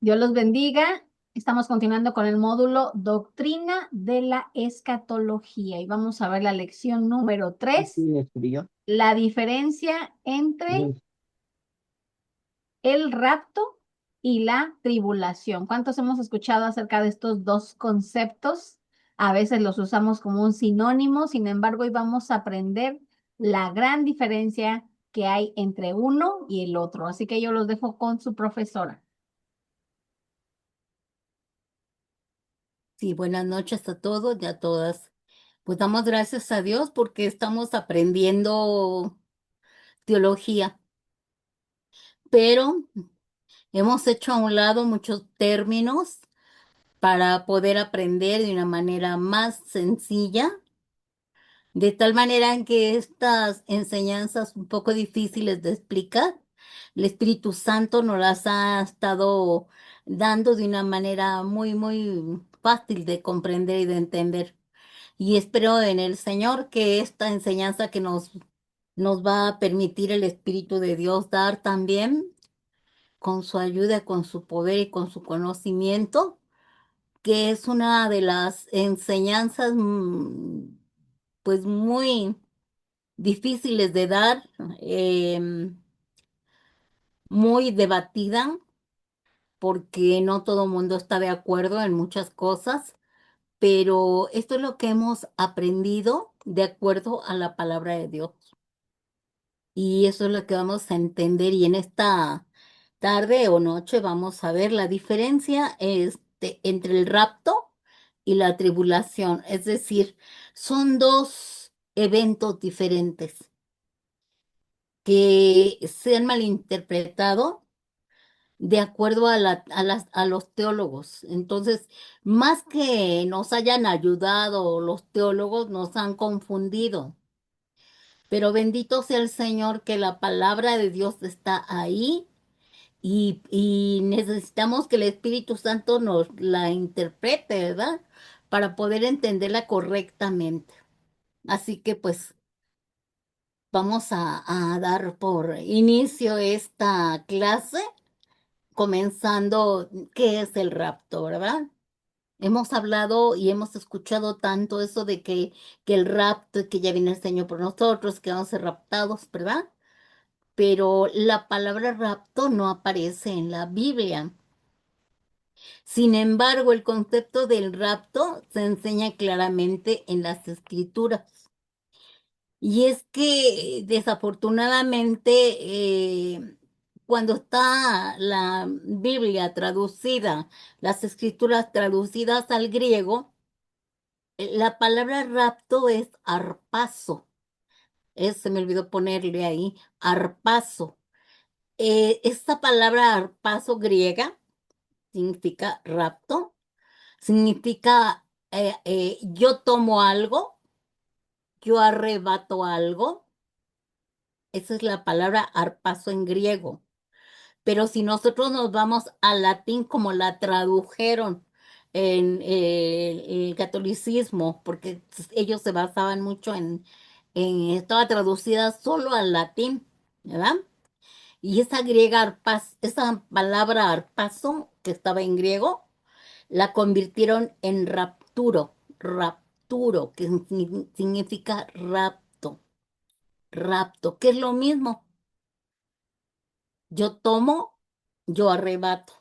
Dios los bendiga. Estamos continuando con el módulo Doctrina de la Escatología y vamos a ver la lección número Sí, 3, le escribió. la diferencia entre Ujú. el rapto y la tribulación. ¿Cuántos hemos escuchado acerca de estos dos conceptos? A veces los usamos como un sinónimo, sin embargo, hoy vamos a aprender la gran diferencia que hay entre uno y el otro. Así que yo los dejo con su profesora. Sí, buenas noches a todos y a todas. Pues damos gracias a Dios porque estamos aprendiendo teología, pero hemos hecho a un lado muchos términos para poder aprender de una manera más sencilla, de tal manera en que estas enseñanzas un poco difíciles de explicar, el Espíritu Santo nos las ha estado dando de una manera muy fácil de comprender y de entender. Y espero en el Señor que esta enseñanza que nos va a permitir el Espíritu de Dios dar también, con su ayuda, con su poder y con su conocimiento, que es una de las enseñanzas pues muy difíciles de dar, muy debatida, porque no todo el mundo está de acuerdo en muchas cosas, pero esto es lo que hemos aprendido de acuerdo a la palabra de Dios. Y eso es lo que vamos a entender y en esta tarde o noche vamos a ver la diferencia entre el rapto y la tribulación. Es decir, son dos eventos diferentes que se han malinterpretado de acuerdo a los teólogos. Entonces, más que nos hayan ayudado, los teólogos nos han confundido. Pero bendito sea el Señor que la palabra de Dios está ahí y necesitamos que el Espíritu Santo nos la interprete, ¿verdad? Para poder entenderla correctamente. Así que pues vamos a dar por inicio esta clase, comenzando qué es el rapto, ¿verdad? Hemos hablado y hemos escuchado tanto eso de que el rapto, que ya viene el Señor por nosotros, que vamos a ser raptados, ¿verdad? Pero la palabra rapto no aparece en la Biblia. Sin embargo, el concepto del rapto se enseña claramente en las escrituras. Y es que desafortunadamente, cuando está la Biblia traducida, las escrituras traducidas al griego, la palabra rapto es arpazo. Se me olvidó ponerle ahí, arpazo. Esta palabra arpazo griega significa rapto, significa yo tomo algo, yo arrebato algo. Esa es la palabra arpazo en griego. Pero si nosotros nos vamos al latín como la tradujeron en el catolicismo, porque ellos se basaban mucho estaba traducida solo al latín, ¿verdad? Y esa griega esa palabra arpazo que estaba en griego, la convirtieron en rapturo, que significa rapto, que es lo mismo. Yo tomo, yo arrebato,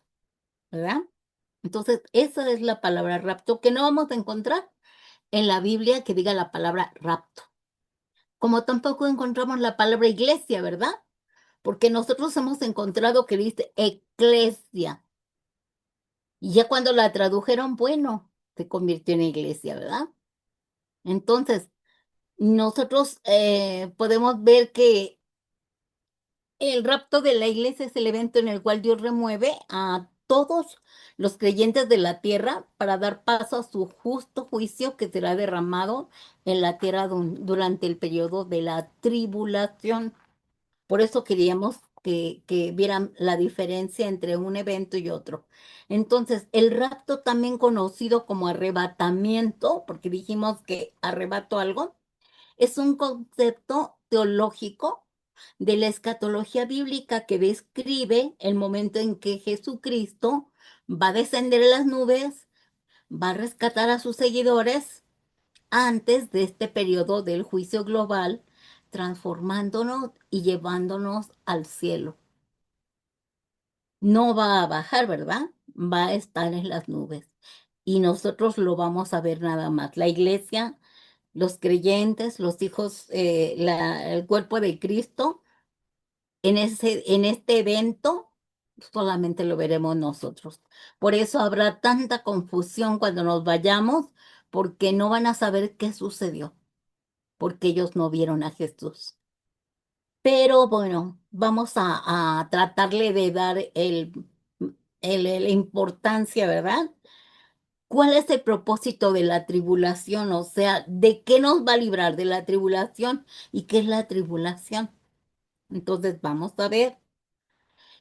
¿verdad? Entonces, esa es la palabra rapto que no vamos a encontrar en la Biblia que diga la palabra rapto. Como tampoco encontramos la palabra iglesia, ¿verdad? Porque nosotros hemos encontrado que dice eclesia. Y ya cuando la tradujeron, bueno, se convirtió en iglesia, ¿verdad? Entonces, nosotros podemos ver que el rapto de la iglesia es el evento en el cual Dios remueve a todos los creyentes de la tierra para dar paso a su justo juicio que será derramado en la tierra durante el periodo de la tribulación. Por eso queríamos que vieran la diferencia entre un evento y otro. Entonces, el rapto también conocido como arrebatamiento, porque dijimos que arrebato algo, es un concepto teológico de la escatología bíblica que describe el momento en que Jesucristo va a descender en las nubes, va a rescatar a sus seguidores antes de este periodo del juicio global, transformándonos y llevándonos al cielo. No va a bajar, ¿verdad? Va a estar en las nubes. Y nosotros lo vamos a ver nada más. La iglesia, los creyentes, los hijos, el cuerpo de Cristo, en este evento solamente lo veremos nosotros. Por eso habrá tanta confusión cuando nos vayamos, porque no van a saber qué sucedió, porque ellos no vieron a Jesús. Pero bueno, vamos a tratarle de dar la importancia, ¿verdad? ¿Cuál es el propósito de la tribulación? O sea, ¿de qué nos va a librar de la tribulación? ¿Y qué es la tribulación? Entonces vamos a ver.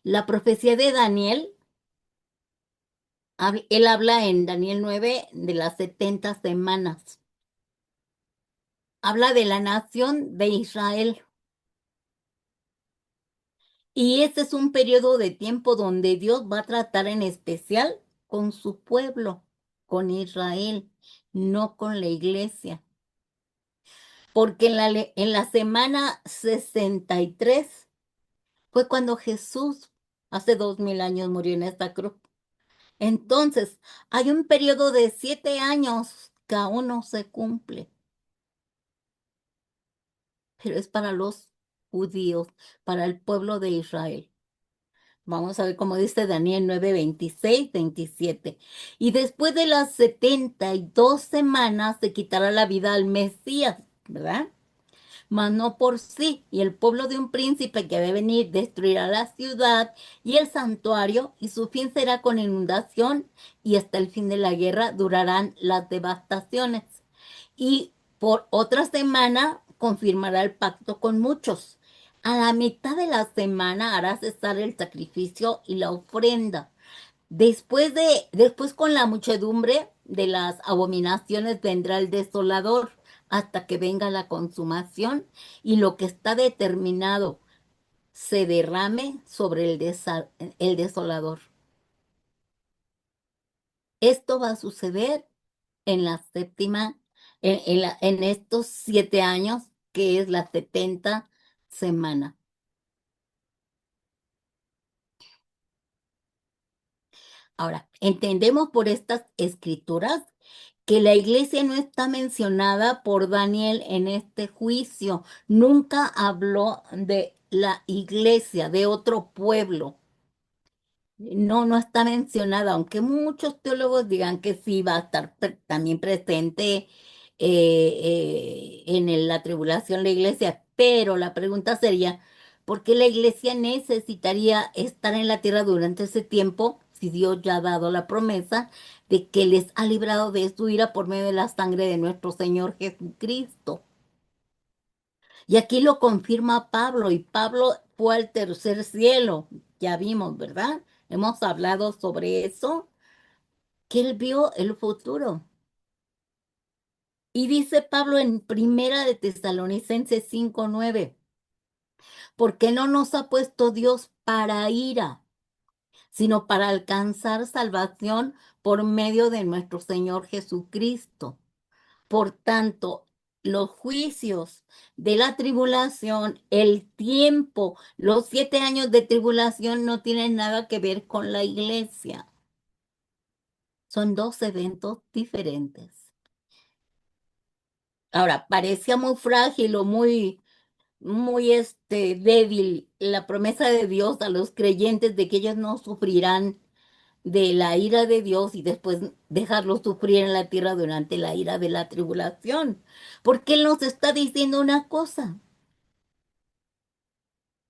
La profecía de Daniel, él habla en Daniel 9 de las 70 semanas. Habla de la nación de Israel. Y este es un periodo de tiempo donde Dios va a tratar en especial con su pueblo, con Israel, no con la iglesia. Porque en la semana 63 fue cuando Jesús, hace 2000 años, murió en esta cruz. Entonces, hay un periodo de 7 años que aún no se cumple, pero es para los judíos, para el pueblo de Israel. Vamos a ver cómo dice Daniel 9, 26, 27. Y después de las 72 semanas se quitará la vida al Mesías, ¿verdad? Mas no por sí, y el pueblo de un príncipe que debe venir destruirá la ciudad y el santuario, y su fin será con inundación, y hasta el fin de la guerra durarán las devastaciones. Y por otra semana confirmará el pacto con muchos. A la mitad de la semana hará cesar el sacrificio y la ofrenda. Después con la muchedumbre de las abominaciones vendrá el desolador hasta que venga la consumación y lo que está determinado se derrame sobre el desolador. Esto va a suceder en la séptima, en estos 7 años, que es la 70 semana. Ahora, entendemos por estas escrituras que la iglesia no está mencionada por Daniel en este juicio. Nunca habló de la iglesia, de otro pueblo. No, no está mencionada, aunque muchos teólogos digan que sí va a estar también presente la tribulación la iglesia, pero la pregunta sería, ¿por qué la iglesia necesitaría estar en la tierra durante ese tiempo si Dios ya ha dado la promesa de que les ha librado de su ira por medio de la sangre de nuestro Señor Jesucristo? Y aquí lo confirma Pablo, y Pablo fue al tercer cielo, ya vimos, ¿verdad? Hemos hablado sobre eso, que él vio el futuro. Y dice Pablo en Primera de Tesalonicenses 5:9, porque no nos ha puesto Dios para ira, sino para alcanzar salvación por medio de nuestro Señor Jesucristo. Por tanto, los juicios de la tribulación, el tiempo, los 7 años de tribulación no tienen nada que ver con la iglesia. Son dos eventos diferentes. Ahora, parecía muy frágil o muy débil la promesa de Dios a los creyentes de que ellos no sufrirán de la ira de Dios y después dejarlos sufrir en la tierra durante la ira de la tribulación. Porque Él nos está diciendo una cosa,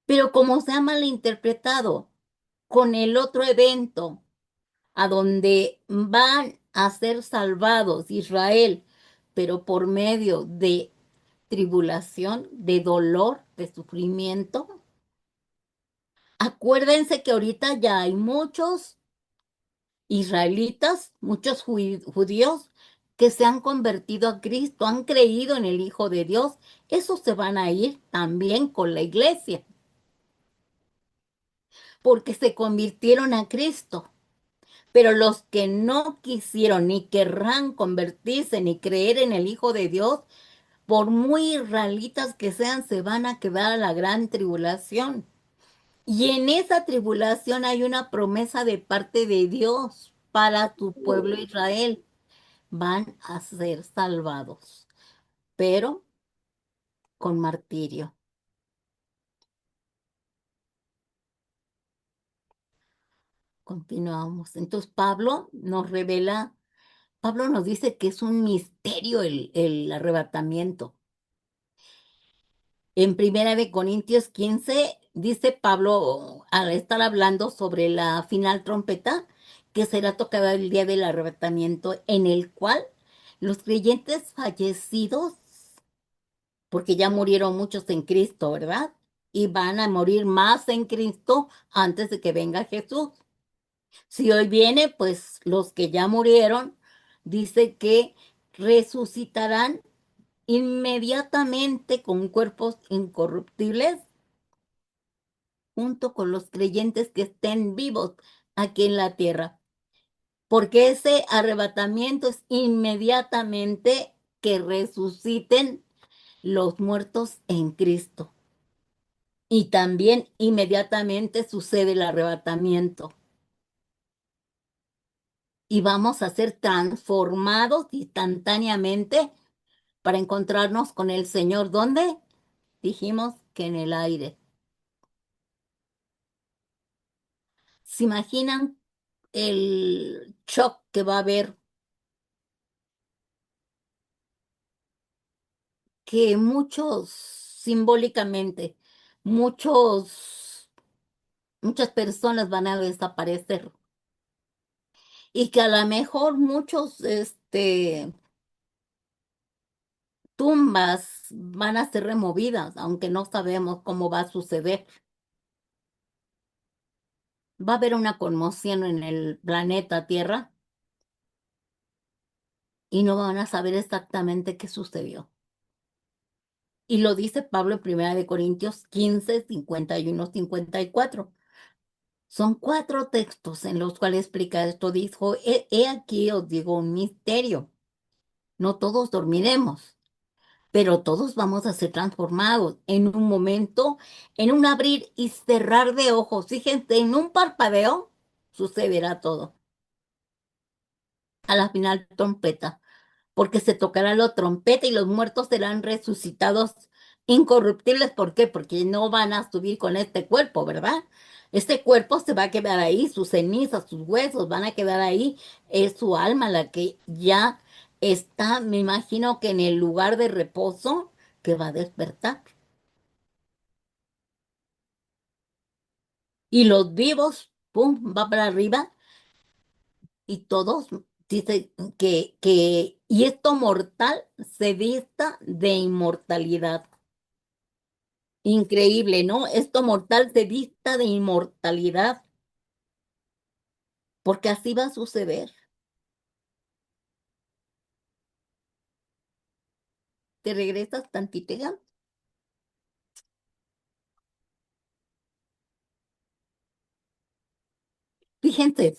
pero como se ha malinterpretado con el otro evento a donde van a ser salvados Israel, pero por medio de tribulación, de dolor, de sufrimiento. Acuérdense que ahorita ya hay muchos israelitas, muchos judíos que se han convertido a Cristo, han creído en el Hijo de Dios. Esos se van a ir también con la iglesia, porque se convirtieron a Cristo. Pero los que no quisieron ni querrán convertirse ni creer en el Hijo de Dios, por muy israelitas que sean, se van a quedar a la gran tribulación. Y en esa tribulación hay una promesa de parte de Dios para tu pueblo Israel. Van a ser salvados, pero con martirio. Continuamos. Entonces Pablo nos dice que es un misterio el arrebatamiento. En Primera de Corintios 15 dice Pablo, al estar hablando sobre la final trompeta, que será tocada el día del arrebatamiento, en el cual los creyentes fallecidos, porque ya murieron muchos en Cristo, ¿verdad? Y van a morir más en Cristo antes de que venga Jesús. Si hoy viene, pues los que ya murieron, dice que resucitarán inmediatamente con cuerpos incorruptibles junto con los creyentes que estén vivos aquí en la tierra, porque ese arrebatamiento es inmediatamente que resuciten los muertos en Cristo. Y también inmediatamente sucede el arrebatamiento. Y vamos a ser transformados instantáneamente para encontrarnos con el Señor. ¿Dónde? Dijimos que en el aire. ¿Se imaginan el shock que va a haber? Que muchos, simbólicamente, muchos, muchas personas van a desaparecer y que a lo mejor muchos, tumbas van a ser removidas, aunque no sabemos cómo va a suceder. Va a haber una conmoción en el planeta Tierra y no van a saber exactamente qué sucedió. Y lo dice Pablo en Primera de Corintios 15 51 54. Son cuatro textos en los cuales explica esto. Dijo, he aquí os digo un misterio. No todos dormiremos, pero todos vamos a ser transformados en un momento, en un abrir y cerrar de ojos. Fíjense, en un parpadeo sucederá todo. A la final trompeta, porque se tocará la trompeta y los muertos serán resucitados incorruptibles. ¿Por qué? Porque no van a subir con este cuerpo, ¿verdad? Este cuerpo se va a quedar ahí, sus cenizas, sus huesos van a quedar ahí, es su alma la que ya está, me imagino que en el lugar de reposo que va a despertar. Y los vivos, ¡pum!, va para arriba y todos dice y esto mortal se vista de inmortalidad. Increíble, ¿no? Esto mortal se vista de inmortalidad, porque así va a suceder. ¿Te regresas tantito? Ya? Fíjense,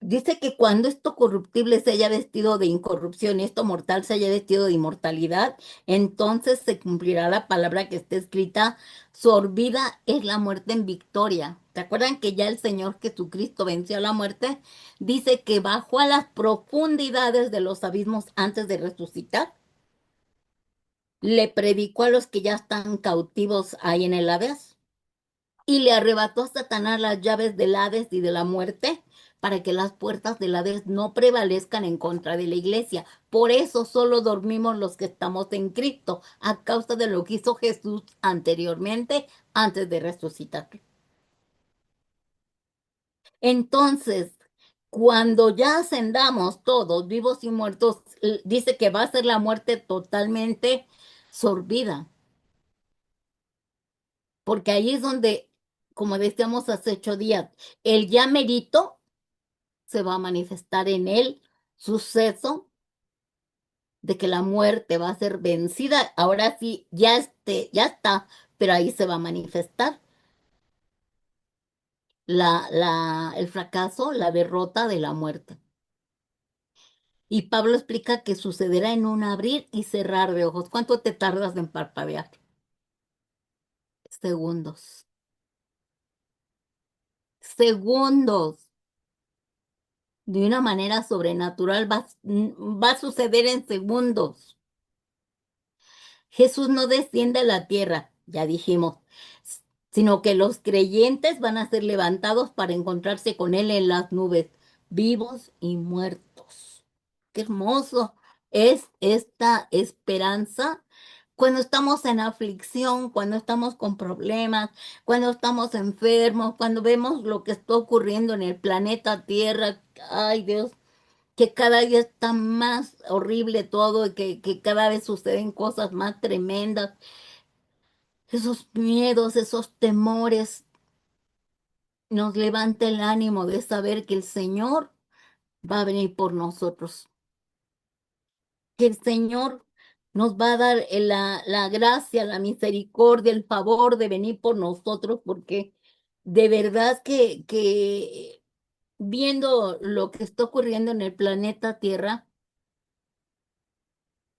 dice que cuando esto corruptible se haya vestido de incorrupción y esto mortal se haya vestido de inmortalidad, entonces se cumplirá la palabra que está escrita, sorbida es la muerte en victoria. ¿Te acuerdan que ya el Señor Jesucristo venció a la muerte? Dice que bajó a las profundidades de los abismos antes de resucitar. Le predicó a los que ya están cautivos ahí en el Hades y le arrebató a Satanás las llaves del Hades y de la muerte para que las puertas del Hades no prevalezcan en contra de la iglesia. Por eso solo dormimos los que estamos en Cristo, a causa de lo que hizo Jesús anteriormente, antes de resucitar. Entonces, cuando ya ascendamos todos, vivos y muertos, dice que va a ser la muerte totalmente sorbida, porque ahí es donde, como decíamos hace 8 días, el ya merito se va a manifestar en el suceso de que la muerte va a ser vencida. Ahora sí, ya está, pero ahí se va a manifestar el fracaso, la derrota de la muerte. Y Pablo explica que sucederá en un abrir y cerrar de ojos. ¿Cuánto te tardas en parpadear? Segundos. Segundos. De una manera sobrenatural va a suceder en segundos. Jesús no desciende a la tierra, ya dijimos, sino que los creyentes van a ser levantados para encontrarse con Él en las nubes, vivos y muertos. Qué hermoso es esta esperanza cuando estamos en aflicción, cuando estamos con problemas, cuando estamos enfermos, cuando vemos lo que está ocurriendo en el planeta Tierra. Ay, Dios, que cada día está más horrible todo y que cada vez suceden cosas más tremendas. Esos miedos, esos temores, nos levanta el ánimo de saber que el Señor va a venir por nosotros, que el Señor nos va a dar la gracia, la misericordia, el favor de venir por nosotros, porque de verdad que viendo lo que está ocurriendo en el planeta Tierra,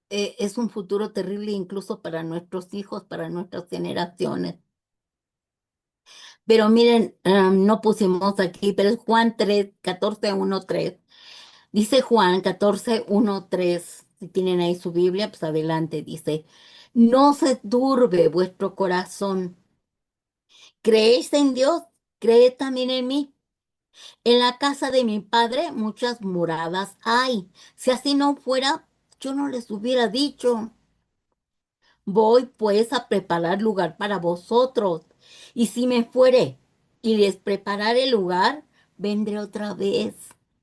es un futuro terrible incluso para nuestros hijos, para nuestras generaciones. Pero miren, no pusimos aquí, pero es Juan 3, 14, 1, 3. Dice Juan 14, 1, 3. Si tienen ahí su Biblia, pues adelante. Dice, no se turbe vuestro corazón. ¿Creéis en Dios? Creed también en mí. En la casa de mi padre muchas moradas hay. Si así no fuera, yo no les hubiera dicho. Voy pues a preparar lugar para vosotros. Y si me fuere y les prepararé lugar, vendré otra vez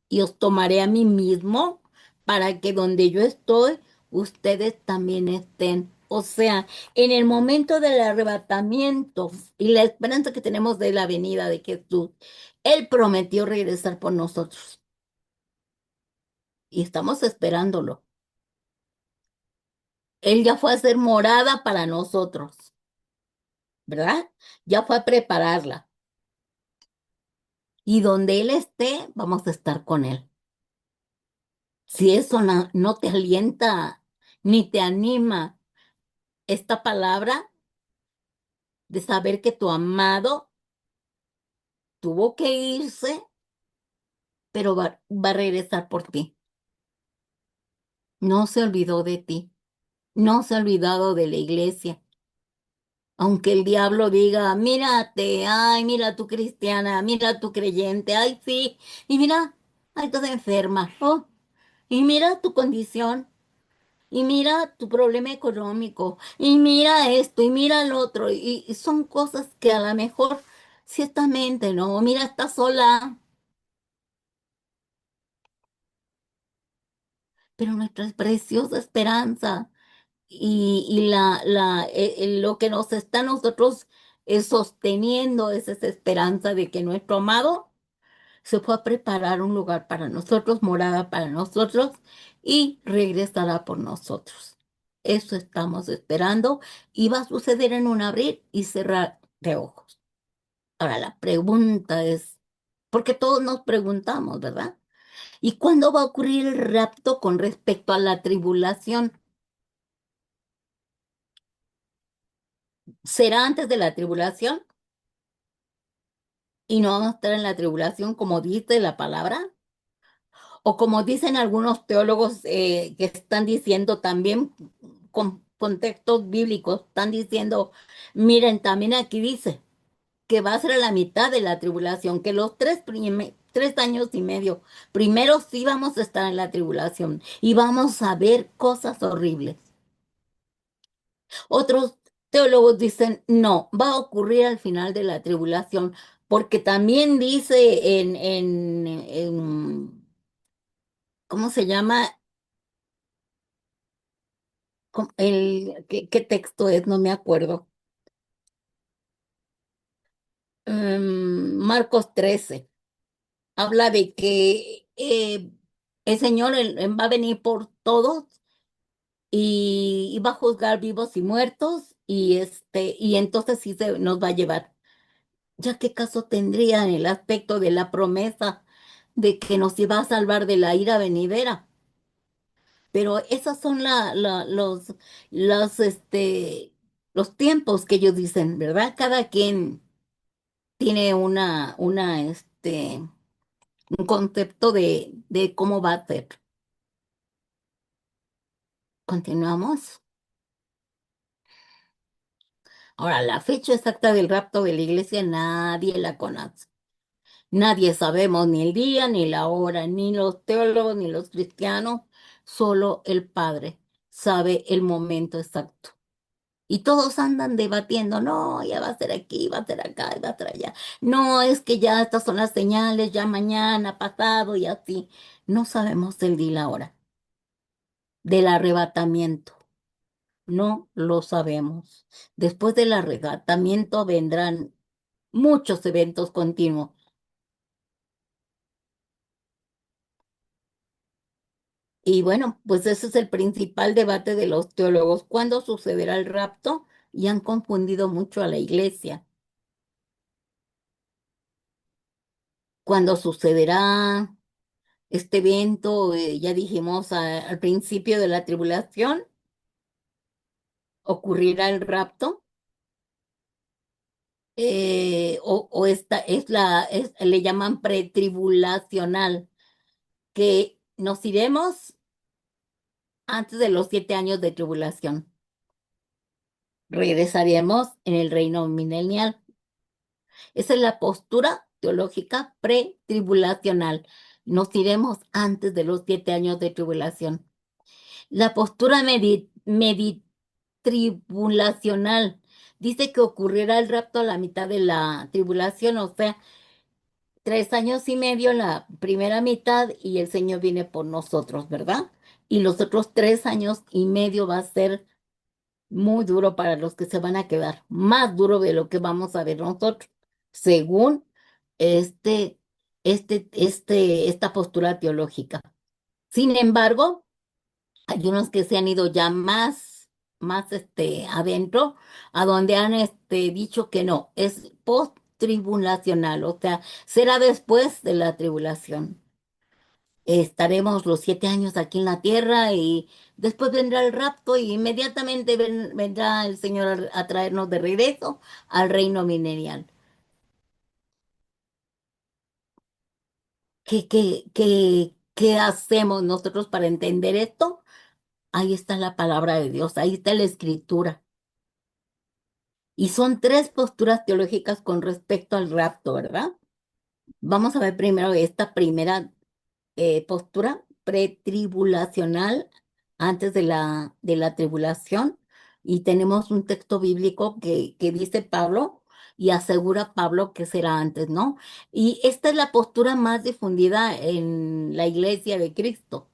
y os tomaré a mí mismo para que donde yo estoy, ustedes también estén. O sea, en el momento del arrebatamiento y la esperanza que tenemos de la venida de Jesús, Él prometió regresar por nosotros y estamos esperándolo. Él ya fue a hacer morada para nosotros. ¿Verdad? Ya fue a prepararla. Y donde Él esté, vamos a estar con Él. Si eso no te alienta ni te anima esta palabra de saber que tu amado tuvo que irse, pero va a regresar por ti. No se olvidó de ti, no se ha olvidado de la iglesia. Aunque el diablo diga, mírate, ay, mira tu cristiana, mira tu creyente, ay, sí, y mira, ay, toda enferma, oh, y mira tu condición, y mira tu problema económico, y mira esto, y mira lo otro, y son cosas que a lo mejor ciertamente, ¿no? Mira, está sola, pero nuestra preciosa esperanza lo que nos está a nosotros sosteniendo es esa esperanza de que nuestro amado se fue a preparar un lugar para nosotros, morada para nosotros y regresará por nosotros. Eso estamos esperando y va a suceder en un abrir y cerrar de ojos. Ahora la pregunta es, porque todos nos preguntamos, ¿verdad? ¿Y cuándo va a ocurrir el rapto con respecto a la tribulación? ¿Será antes de la tribulación? ¿Y no vamos a estar en la tribulación como dice la palabra? O como dicen algunos teólogos que están diciendo también con textos bíblicos, están diciendo, miren, también aquí dice que va a ser a la mitad de la tribulación, que los 3 años y medio, primero sí vamos a estar en la tribulación y vamos a ver cosas horribles. Otros teólogos dicen, no, va a ocurrir al final de la tribulación, porque también dice ¿cómo se llama? ¿Qué texto es? No me acuerdo. Marcos 13 habla de que el Señor va a venir por todos y va a juzgar vivos y muertos y entonces sí se nos va a llevar. ya qué caso tendría en el aspecto de la promesa de que nos iba a salvar de la ira venidera. Pero esos son los, los tiempos que ellos dicen, ¿verdad? Cada quien tiene un concepto de cómo va a ser. Continuamos. Ahora, la fecha exacta del rapto de la iglesia nadie la conoce. Nadie sabemos ni el día, ni la hora, ni los teólogos, ni los cristianos, solo el Padre sabe el momento exacto. Y todos andan debatiendo, no, ya va a ser aquí, va a ser acá, va a ser allá. No, es que ya estas son las señales, ya mañana, pasado y así. No sabemos el día y la hora del arrebatamiento. No lo sabemos. Después del arrebatamiento vendrán muchos eventos continuos. Y bueno, pues ese es el principal debate de los teólogos. ¿Cuándo sucederá el rapto? Y han confundido mucho a la iglesia. ¿Cuándo sucederá este evento? Ya dijimos al principio de la tribulación, ocurrirá el rapto. O esta es le llaman pretribulacional, que nos iremos antes de los 7 años de tribulación. Regresaremos en el reino milenial. Esa es la postura teológica pretribulacional. Nos iremos antes de los 7 años de tribulación. La postura meditribulacional dice que ocurrirá el rapto a la mitad de la tribulación, o sea, 3 años y medio la primera mitad y el Señor viene por nosotros, ¿verdad? Y los otros 3 años y medio va a ser muy duro para los que se van a quedar, más duro de lo que vamos a ver nosotros, según este, esta postura teológica. Sin embargo, hay unos que se han ido ya más adentro, a donde han dicho que no, es post-tribulacional, o sea, será después de la tribulación. Estaremos los 7 años aquí en la tierra y después vendrá el rapto y inmediatamente vendrá el Señor a traernos de regreso al reino milenial. ¿Qué hacemos nosotros para entender esto? Ahí está la palabra de Dios, ahí está la escritura. Y son tres posturas teológicas con respecto al rapto, ¿verdad? Vamos a ver primero esta primera postura pretribulacional antes de la tribulación. Y tenemos un texto bíblico que dice Pablo y asegura Pablo que será antes, ¿no? Y esta es la postura más difundida en la iglesia de Cristo.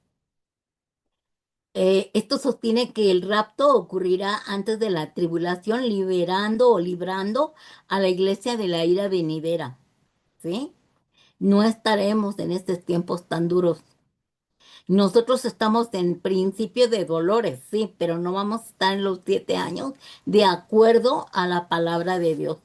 Esto sostiene que el rapto ocurrirá antes de la tribulación, liberando o librando a la iglesia de la ira venidera, ¿sí? No estaremos en estos tiempos tan duros. Nosotros estamos en principio de dolores, sí, pero no vamos a estar en los 7 años de acuerdo a la palabra de Dios.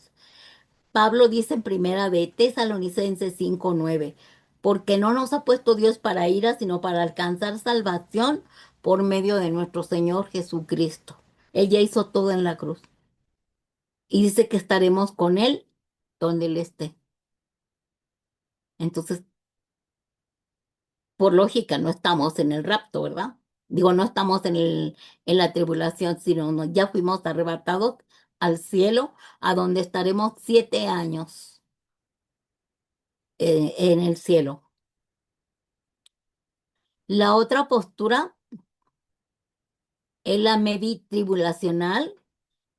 Pablo dice en primera de Tesalonicenses 5:9, porque no nos ha puesto Dios para ira, sino para alcanzar salvación por medio de nuestro Señor Jesucristo. Él ya hizo todo en la cruz y dice que estaremos con Él donde Él esté. Entonces, por lógica, no estamos en el rapto, ¿verdad? Digo, no estamos en la tribulación, sino ya fuimos arrebatados al cielo, a donde estaremos 7 años en el cielo. La otra postura es la meditribulacional,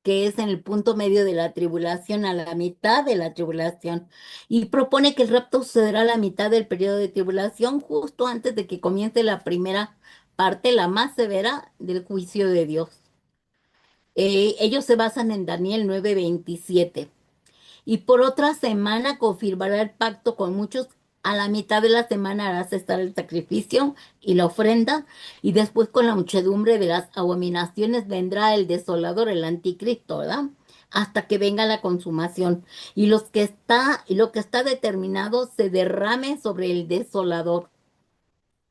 que es en el punto medio de la tribulación, a la mitad de la tribulación, y propone que el rapto sucederá a la mitad del periodo de tribulación, justo antes de que comience la primera parte, la más severa del juicio de Dios. Ellos se basan en Daniel 9:27. Y por otra semana confirmará el pacto con muchos. A la mitad de la semana hará cesar el sacrificio y la ofrenda, y después con la muchedumbre de las abominaciones vendrá el desolador, el anticristo, ¿verdad? hasta que venga la consumación. Y lo que está determinado se derrame sobre el desolador.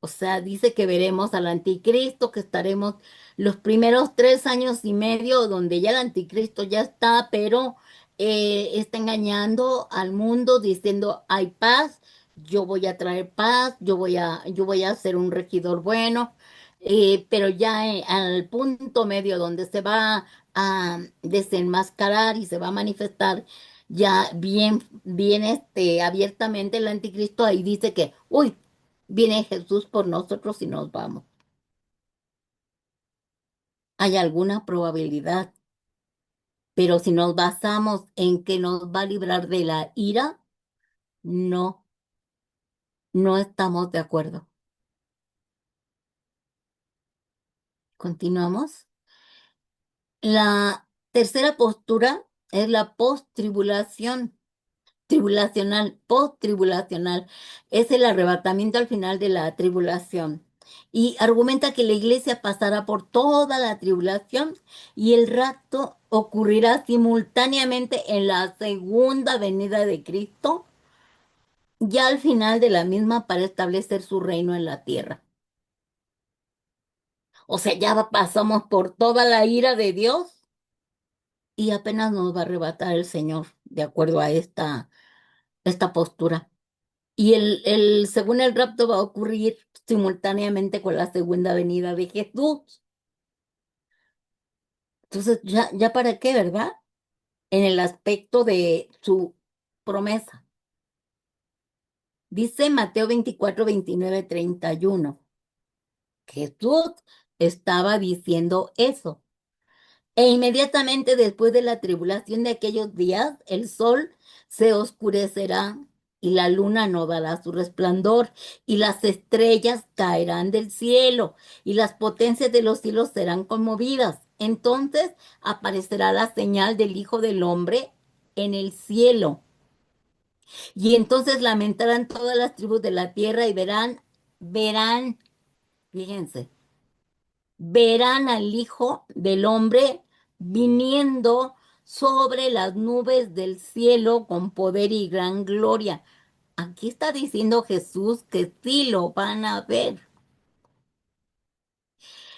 O sea, dice que veremos al anticristo, que estaremos los primeros 3 años y medio, donde ya el anticristo ya está, pero está engañando al mundo diciendo hay paz, yo voy a traer paz, yo voy a ser un regidor bueno, pero ya al punto medio donde se va a desenmascarar y se va a manifestar ya bien abiertamente el anticristo, ahí dice que, uy, viene Jesús por nosotros y nos vamos. Hay alguna probabilidad, pero si nos basamos en que nos va a librar de la ira, no, no estamos de acuerdo. Continuamos. La tercera postura es la post-tribulación. Post-tribulacional, es el arrebatamiento al final de la tribulación. Y argumenta que la iglesia pasará por toda la tribulación y el rapto ocurrirá simultáneamente en la segunda venida de Cristo, ya al final de la misma para establecer su reino en la tierra. O sea, pasamos por toda la ira de Dios y apenas nos va a arrebatar el Señor, de acuerdo a esta postura. Y según el rapto va a ocurrir simultáneamente con la segunda venida de Jesús. Entonces, ya para qué, ¿verdad? En el aspecto de su promesa. Dice Mateo 24, 29, 31. Jesús estaba diciendo eso. E inmediatamente después de la tribulación de aquellos días, el sol se oscurecerá y la luna no dará su resplandor y las estrellas caerán del cielo y las potencias de los cielos serán conmovidas. Entonces aparecerá la señal del Hijo del Hombre en el cielo. Y entonces lamentarán todas las tribus de la tierra y verán, fíjense, verán al Hijo del Hombre viniendo sobre las nubes del cielo con poder y gran gloria. Aquí está diciendo Jesús que sí lo van a ver.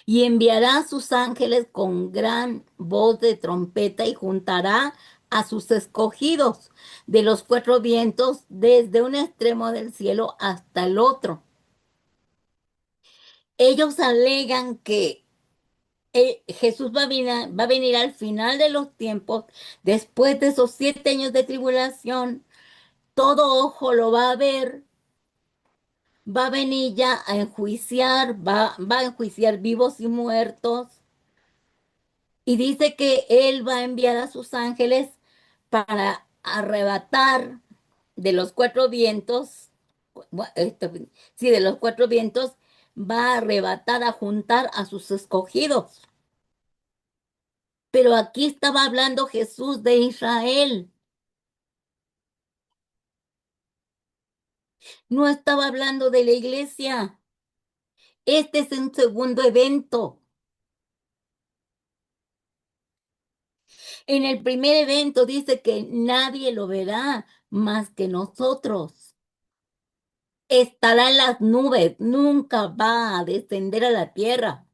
Y enviará a sus ángeles con gran voz de trompeta y juntará a sus escogidos de los 4 vientos desde un extremo del cielo hasta el otro. Ellos alegan que Jesús va a venir al final de los tiempos, después de esos 7 años de tribulación, todo ojo lo va a ver, va a venir ya a enjuiciar, va a enjuiciar vivos y muertos, y dice que Él va a enviar a sus ángeles para arrebatar de los 4 vientos, sí, de los 4 vientos, va a arrebatar, a juntar a sus escogidos. Pero aquí estaba hablando Jesús de Israel, no estaba hablando de la iglesia. Este es un segundo evento. En el primer evento dice que nadie lo verá más que nosotros. Estará en las nubes, nunca va a descender a la tierra.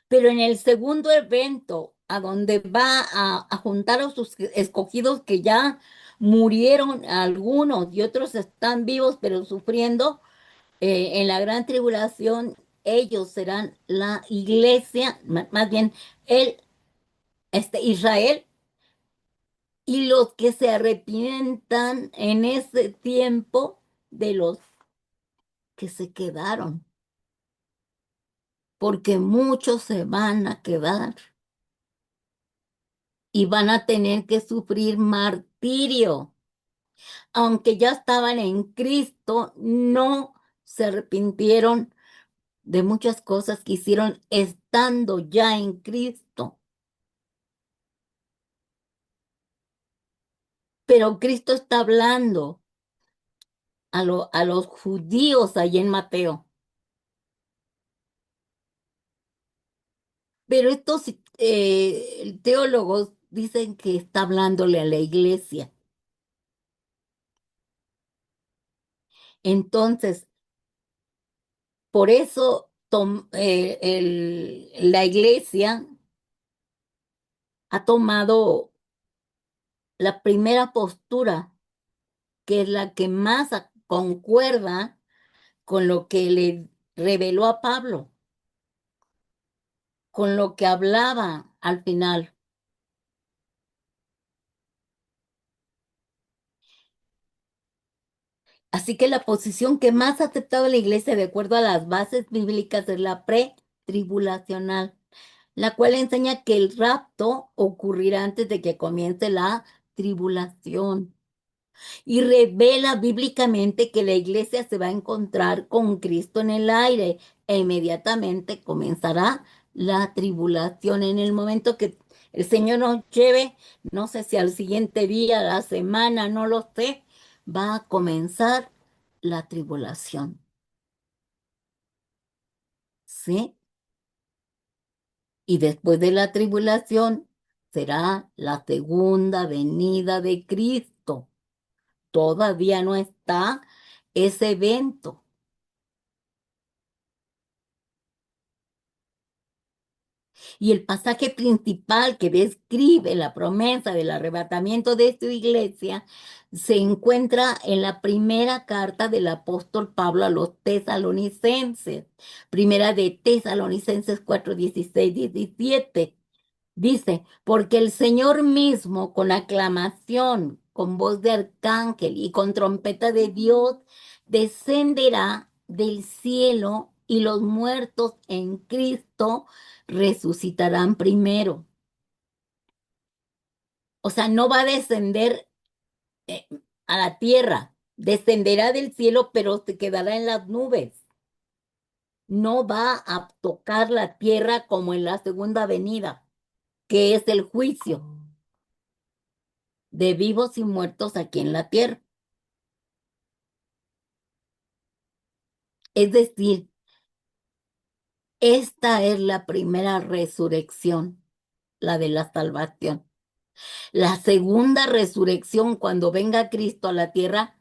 Pero en el segundo evento, a donde va a juntar a sus escogidos que ya murieron algunos y otros están vivos pero sufriendo, en la gran tribulación, ellos serán la iglesia, más bien el, Israel, y los que se arrepientan en ese tiempo de los que se quedaron, porque muchos se van a quedar y van a tener que sufrir martirio. Aunque ya estaban en Cristo, no se arrepintieron de muchas cosas que hicieron estando ya en Cristo. Pero Cristo está hablando a los judíos ahí en Mateo. Pero estos teólogos dicen que está hablándole a la iglesia. Entonces, por eso la iglesia ha tomado la primera postura, que es la que más concuerda con lo que le reveló a Pablo, con lo que hablaba al final. Así que la posición que más ha aceptado la iglesia de acuerdo a las bases bíblicas es la pretribulacional, la cual enseña que el rapto ocurrirá antes de que comience la tribulación. Y revela bíblicamente que la iglesia se va a encontrar con Cristo en el aire e inmediatamente comenzará la tribulación. En el momento que el Señor nos lleve, no sé si al siguiente día, a la semana, no lo sé, va a comenzar la tribulación. ¿Sí? Y después de la tribulación será la segunda venida de Cristo. Todavía no está ese evento. Y el pasaje principal que describe la promesa del arrebatamiento de su iglesia se encuentra en la primera carta del apóstol Pablo a los tesalonicenses, primera de Tesalonicenses 4, 16, 17. Dice, porque el Señor mismo con aclamación, con voz de arcángel y con trompeta de Dios, descenderá del cielo y los muertos en Cristo resucitarán primero. O sea, no va a descender eh, a la tierra, descenderá del cielo, pero se quedará en las nubes. No va a tocar la tierra como en la segunda venida, que es el juicio de vivos y muertos aquí en la tierra. Es decir, esta es la primera resurrección, la de la salvación. La segunda resurrección, cuando venga Cristo a la tierra,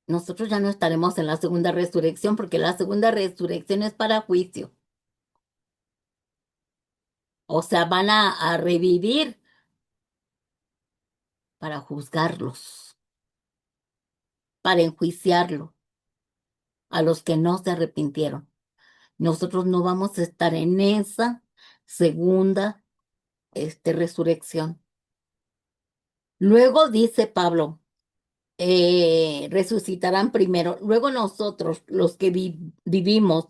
nosotros ya no estaremos en la segunda resurrección porque la segunda resurrección es para juicio. O sea, van a revivir para juzgarlos, para enjuiciarlos a los que no se arrepintieron. Nosotros no vamos a estar en esa segunda, resurrección. Luego dice Pablo, resucitarán primero. Luego nosotros, los que vivimos,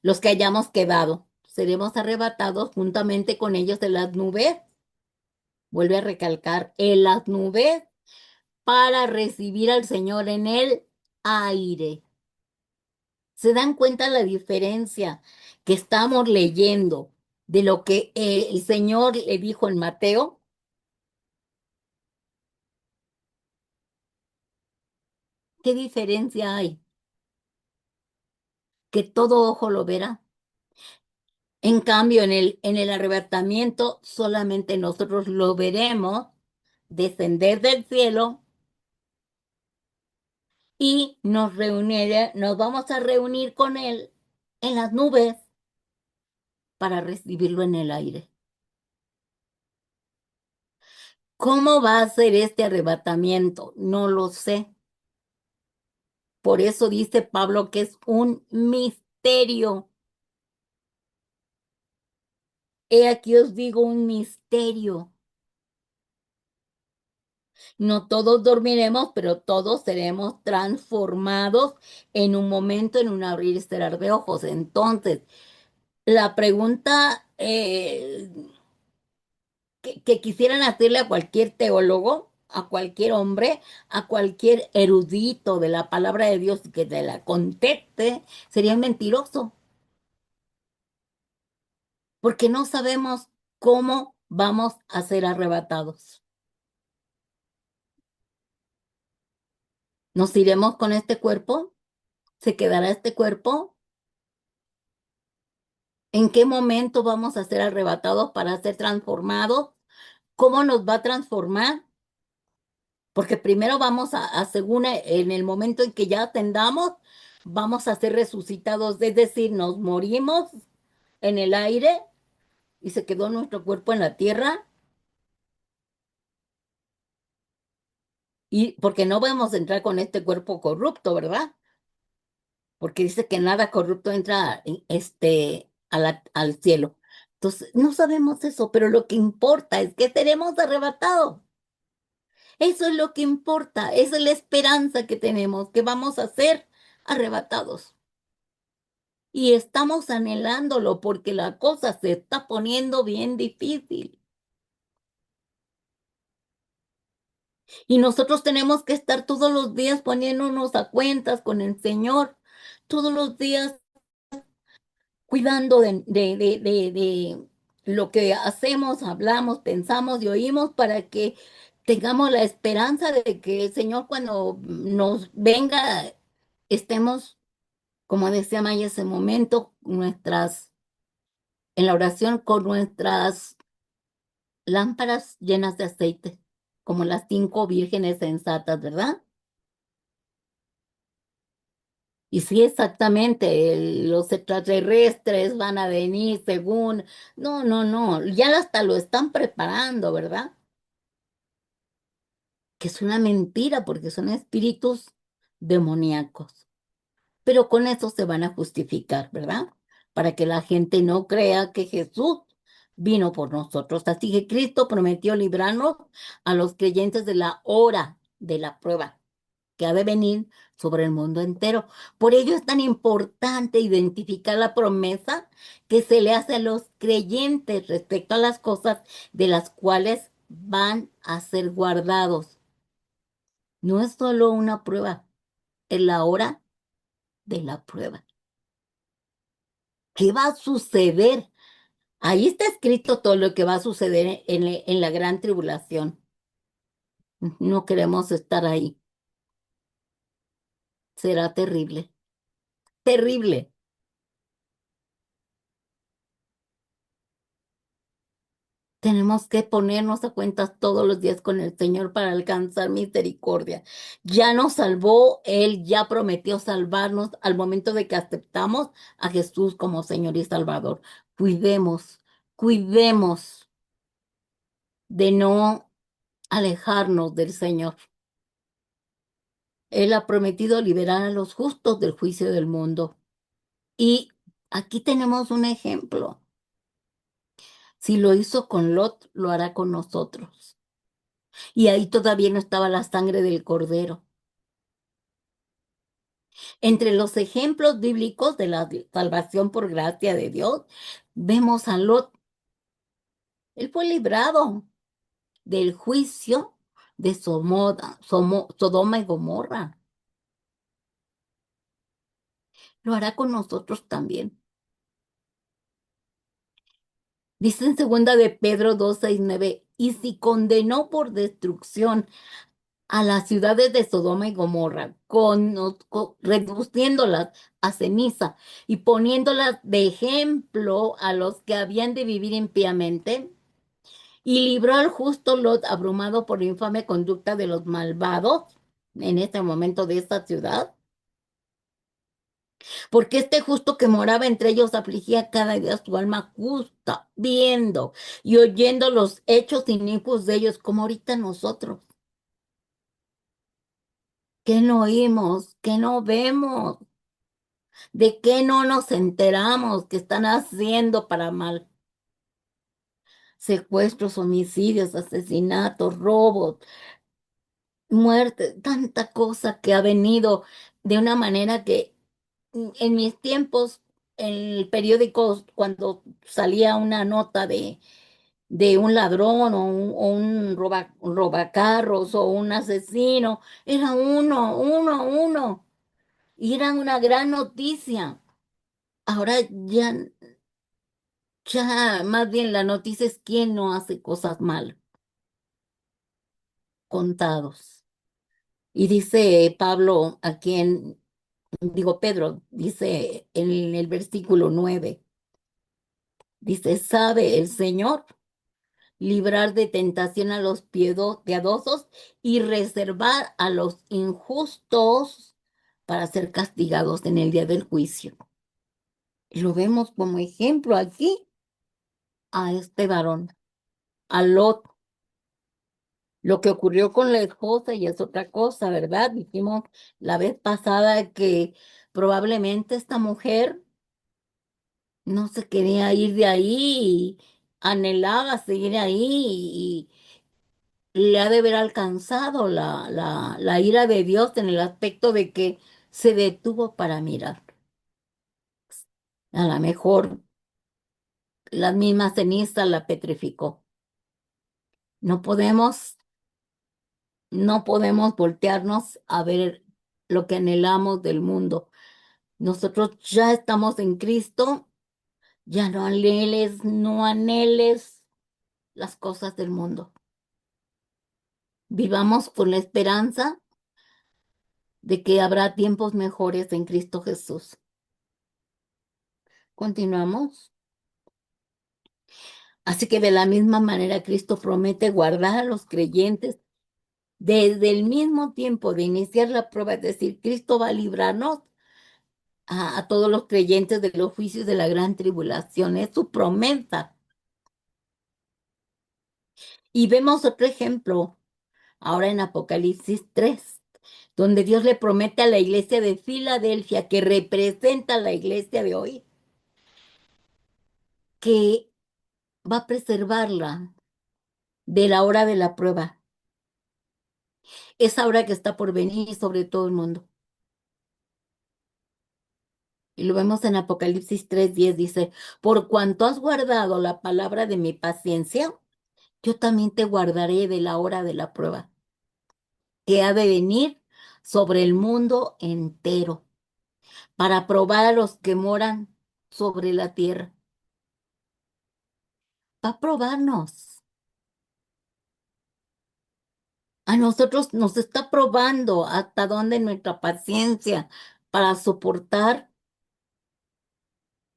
los que hayamos quedado, seremos arrebatados juntamente con ellos en las nubes. Vuelve a recalcar, en las nubes para recibir al Señor en el aire. ¿Se dan cuenta la diferencia que estamos leyendo de lo que el Señor le dijo en Mateo? ¿Qué diferencia hay? Que todo ojo lo verá. En cambio, en el arrebatamiento, solamente nosotros lo veremos descender del cielo y nos vamos a reunir con él en las nubes para recibirlo en el aire. ¿Cómo va a ser este arrebatamiento? No lo sé. Por eso dice Pablo que es un misterio. He aquí os digo un misterio. No todos dormiremos, pero todos seremos transformados en un momento, en un abrir y cerrar de ojos. Entonces, la pregunta que quisieran hacerle a cualquier teólogo, a cualquier hombre, a cualquier erudito de la palabra de Dios que te la conteste, sería un mentiroso, porque no sabemos cómo vamos a ser arrebatados. ¿Nos iremos con este cuerpo? ¿Se quedará este cuerpo? ¿En qué momento vamos a ser arrebatados para ser transformados? ¿Cómo nos va a transformar? Porque primero vamos según en el momento en que ya atendamos, vamos a ser resucitados, es decir, nos morimos en el aire y se quedó nuestro cuerpo en la tierra, y porque no vamos a entrar con este cuerpo corrupto, ¿verdad? Porque dice que nada corrupto entra al cielo. Entonces, no sabemos eso, pero lo que importa es que seremos arrebatados. Eso es lo que importa, esa es la esperanza que tenemos, que vamos a ser arrebatados. Y estamos anhelándolo porque la cosa se está poniendo bien difícil. Y nosotros tenemos que estar todos los días poniéndonos a cuentas con el Señor, todos los días cuidando de lo que hacemos, hablamos, pensamos y oímos para que tengamos la esperanza de que el Señor cuando nos venga estemos, como decía Maya ese momento, en la oración con nuestras lámparas llenas de aceite, como las 5 vírgenes sensatas, ¿verdad? Y sí, exactamente, los extraterrestres van a venir según... No, no, no, ya hasta lo están preparando, ¿verdad? Que es una mentira porque son espíritus demoníacos. Pero con eso se van a justificar, ¿verdad? Para que la gente no crea que Jesús vino por nosotros. Así que Cristo prometió librarnos a los creyentes de la hora de la prueba que ha de venir sobre el mundo entero. Por ello es tan importante identificar la promesa que se le hace a los creyentes respecto a las cosas de las cuales van a ser guardados. No es solo una prueba, es la hora de la prueba. ¿Qué va a suceder? Ahí está escrito todo lo que va a suceder en la gran tribulación. No queremos estar ahí. Será terrible, terrible. Tenemos que ponernos a cuentas todos los días con el Señor para alcanzar misericordia. Ya nos salvó, Él ya prometió salvarnos al momento de que aceptamos a Jesús como Señor y Salvador. Cuidemos, cuidemos de no alejarnos del Señor. Él ha prometido liberar a los justos del juicio del mundo. Y aquí tenemos un ejemplo. Si lo hizo con Lot, lo hará con nosotros. Y ahí todavía no estaba la sangre del cordero. Entre los ejemplos bíblicos de la salvación por gracia de Dios, vemos a Lot. Él fue librado del juicio de Sodoma y Gomorra. Lo hará con nosotros también. Dice en segunda de Pedro 2:6-9, y si condenó por destrucción a las ciudades de Sodoma y Gomorra, reduciéndolas a ceniza y poniéndolas de ejemplo a los que habían de vivir impíamente, y libró al justo Lot abrumado por la infame conducta de los malvados en este momento de esta ciudad, porque este justo que moraba entre ellos afligía cada día su alma justa, viendo y oyendo los hechos inicuos de ellos, como ahorita nosotros. ¿Qué no oímos? ¿Qué no vemos? ¿De qué no nos enteramos que están haciendo para mal? Secuestros, homicidios, asesinatos, robos, muerte, tanta cosa que ha venido de una manera que en mis tiempos, en el periódico, cuando salía una nota de un ladrón un robacarros o un asesino, era uno, y era una gran noticia. Ahora ya más bien la noticia es quién no hace cosas mal, contados. Y dice Pablo aquí digo Pedro, dice en el versículo 9, dice, ¿sabe el Señor librar de tentación a los piadosos y reservar a los injustos para ser castigados en el día del juicio. Y lo vemos como ejemplo aquí a este varón, a Lot. Lo que ocurrió con la esposa y es otra cosa, ¿verdad? Dijimos la vez pasada que probablemente esta mujer no se quería ir de ahí y anhelaba seguir ahí y le ha de haber alcanzado la ira de Dios en el aspecto de que se detuvo para mirar. A lo mejor la misma ceniza la petrificó. No podemos, no podemos voltearnos a ver lo que anhelamos del mundo. Nosotros ya estamos en Cristo, ya no anheles, no anheles las cosas del mundo. Vivamos con la esperanza de que habrá tiempos mejores en Cristo Jesús. Continuamos. Así que de la misma manera Cristo promete guardar a los creyentes desde el mismo tiempo de iniciar la prueba, es decir, Cristo va a librarnos a todos los creyentes de los juicios de la gran tribulación. Es su promesa. Y vemos otro ejemplo ahora en Apocalipsis 3, donde Dios le promete a la iglesia de Filadelfia, que representa a la iglesia de hoy, que va a preservarla de la hora de la prueba, esa hora que está por venir sobre todo el mundo. Y lo vemos en Apocalipsis 3:10, dice, por cuanto has guardado la palabra de mi paciencia, yo también te guardaré de la hora de la prueba, que ha de venir sobre el mundo entero, para probar a los que moran sobre la tierra. Va a probarnos. A nosotros nos está probando hasta dónde nuestra paciencia para soportar,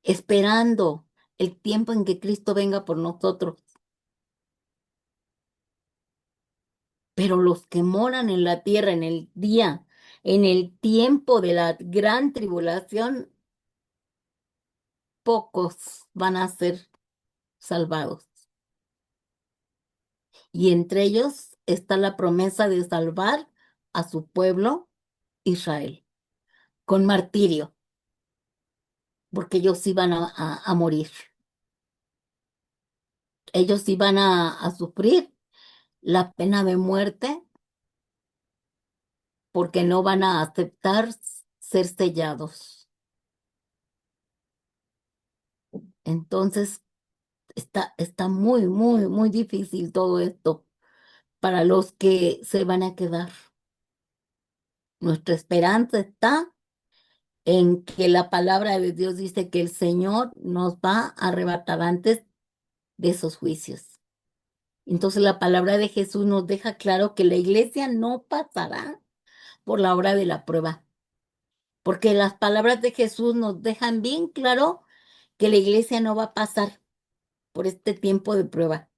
esperando el tiempo en que Cristo venga por nosotros. Pero los que moran en la tierra en el día, en el tiempo de la gran tribulación, pocos van a ser salvados. Y entre ellos está la promesa de salvar a su pueblo Israel con martirio, porque ellos iban a morir. Ellos iban a sufrir la pena de muerte porque no van a aceptar ser sellados. Entonces, está muy, muy, muy difícil todo esto para los que se van a quedar. Nuestra esperanza está en que la palabra de Dios dice que el Señor nos va a arrebatar antes de esos juicios. Entonces la palabra de Jesús nos deja claro que la iglesia no pasará por la hora de la prueba, porque las palabras de Jesús nos dejan bien claro que la iglesia no va a pasar por este tiempo de prueba,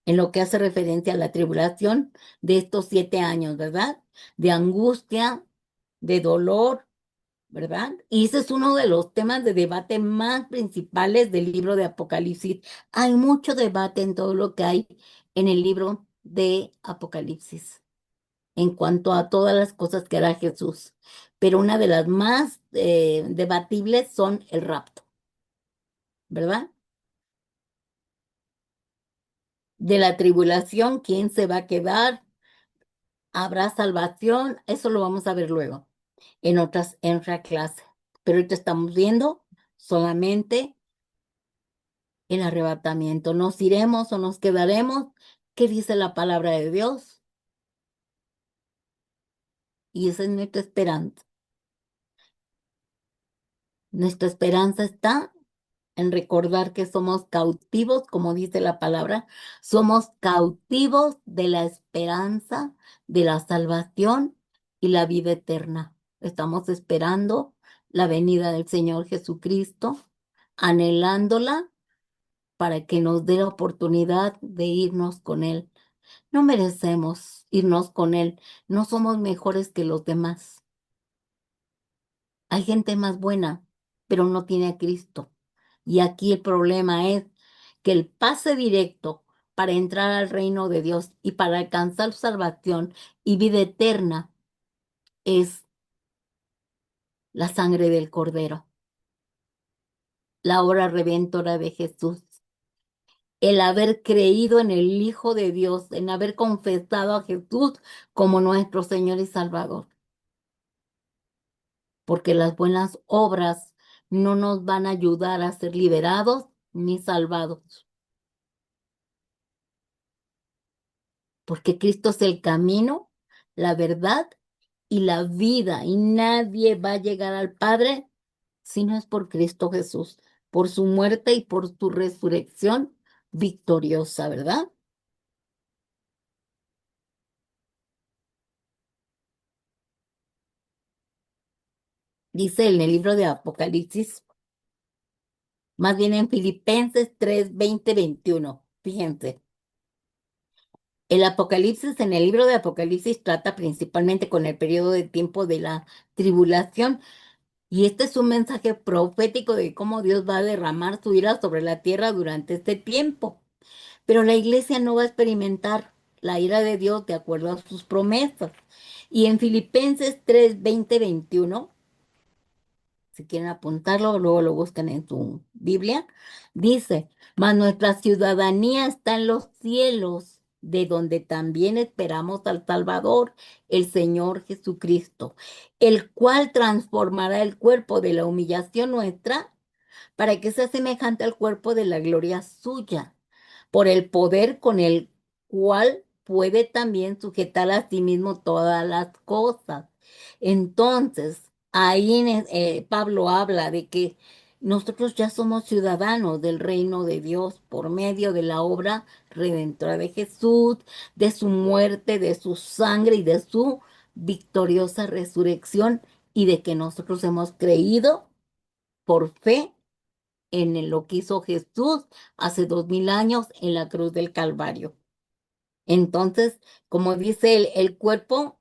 en lo que hace referencia a la tribulación de estos 7 años, ¿verdad? De angustia, de dolor, ¿verdad? Y ese es uno de los temas de debate más principales del libro de Apocalipsis. Hay mucho debate en todo lo que hay en el libro de Apocalipsis en cuanto a todas las cosas que hará Jesús. Pero una de las más debatibles son el rapto, ¿verdad? De la tribulación, ¿quién se va a quedar? ¿Habrá salvación? Eso lo vamos a ver luego en otra clase. Pero ahorita estamos viendo solamente el arrebatamiento. ¿Nos iremos o nos quedaremos? ¿Qué dice la palabra de Dios? Y esa es nuestra esperanza. Nuestra esperanza está en recordar que somos cautivos, como dice la palabra, somos cautivos de la esperanza, de la salvación y la vida eterna. Estamos esperando la venida del Señor Jesucristo, anhelándola para que nos dé la oportunidad de irnos con Él. No merecemos irnos con Él, no somos mejores que los demás. Hay gente más buena, pero no tiene a Cristo. Y aquí el problema es que el pase directo para entrar al reino de Dios y para alcanzar salvación y vida eterna es la sangre del Cordero, la obra redentora de Jesús, el haber creído en el Hijo de Dios, en haber confesado a Jesús como nuestro Señor y Salvador, porque las buenas obras no nos van a ayudar a ser liberados ni salvados, porque Cristo es el camino, la verdad y la vida, y nadie va a llegar al Padre si no es por Cristo Jesús, por su muerte y por su resurrección victoriosa, ¿verdad? Dice en el libro de Apocalipsis, más bien en Filipenses 3 20 21. Fíjense, el Apocalipsis, en el libro de Apocalipsis trata principalmente con el periodo de tiempo de la tribulación, y este es un mensaje profético de cómo Dios va a derramar su ira sobre la tierra durante este tiempo. Pero la iglesia no va a experimentar la ira de Dios de acuerdo a sus promesas. Y en Filipenses 3 20 21, si quieren apuntarlo, luego lo buscan en su Biblia, dice, mas nuestra ciudadanía está en los cielos, de donde también esperamos al Salvador, el Señor Jesucristo, el cual transformará el cuerpo de la humillación nuestra para que sea semejante al cuerpo de la gloria suya, por el poder con el cual puede también sujetar a sí mismo todas las cosas. Entonces, ahí Pablo habla de que nosotros ya somos ciudadanos del reino de Dios por medio de la obra redentora de Jesús, de su muerte, de su sangre y de su victoriosa resurrección, y de que nosotros hemos creído por fe en lo que hizo Jesús hace 2000 años en la cruz del Calvario. Entonces, como dice él, el cuerpo